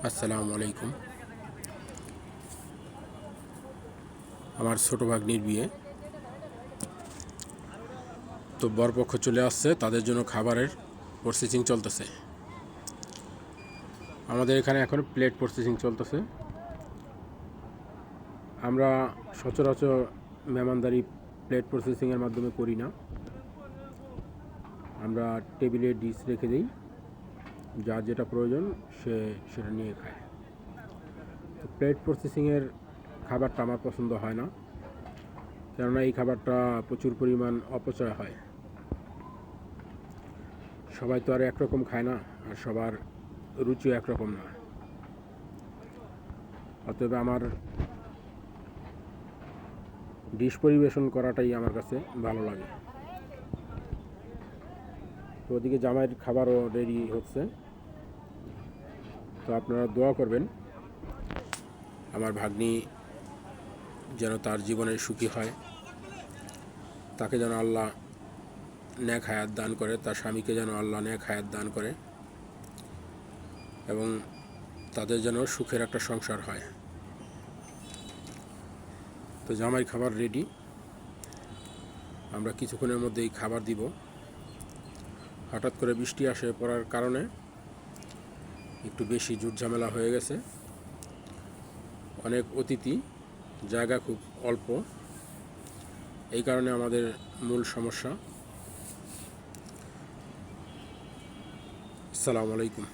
আসসালামু আলাইকুম। আমার ছোট ভাগ্নির বিয়ে, তো বরপক্ষ চলে আসছে, তাদের জন্য খাবারের প্রসেসিং চলতেছে। আমাদের এখানে এখন প্লেট প্রসেসিং চলতেছে। আমরা সচরাচর মেহমানদারি প্লেট প্রসেসিংয়ের মাধ্যমে করি না। আমরা টেবিলে ডিশ রেখে দিই, যার যেটা প্রয়োজন সে সেটা নিয়ে খায়। তো প্লেট প্রসেসিংয়ের খাবারটা আমার পছন্দ হয় না, কেননা এই খাবারটা প্রচুর পরিমাণ অপচয় হয়। সবাই তো আর একরকম খায় না, আর সবার রুচিও একরকম না। অতএব আমার ডিশ পরিবেশন করাটাই আমার কাছে ভালো লাগে। তো ওদিকে জামাইয়ের খাবারও রেডি হচ্ছে, তো আপনারা দোয়া করবেন আমার ভাগ্নি যেন তার জীবনের সুখী হয়, তাকে যেন আল্লাহ নেক হায়াত দান করে, তার স্বামীকে যেন আল্লাহ নেক হায়াত দান করে, এবং তাদের যেন সুখের একটা সংসার হয়। তো জামাই খাবার রেডি, আমরা কিছুক্ষণের মধ্যেই খাবার দিব। হঠাৎ করে বৃষ্টি আসে পড়ার কারণে একটু বেশি জুট ঝামেলা হয়ে গেছে। অনেক অতিথি, জায়গা খুব অল্প, এই কারণে আমাদের মূল সমস্যা। আসসালামু আলাইকুম।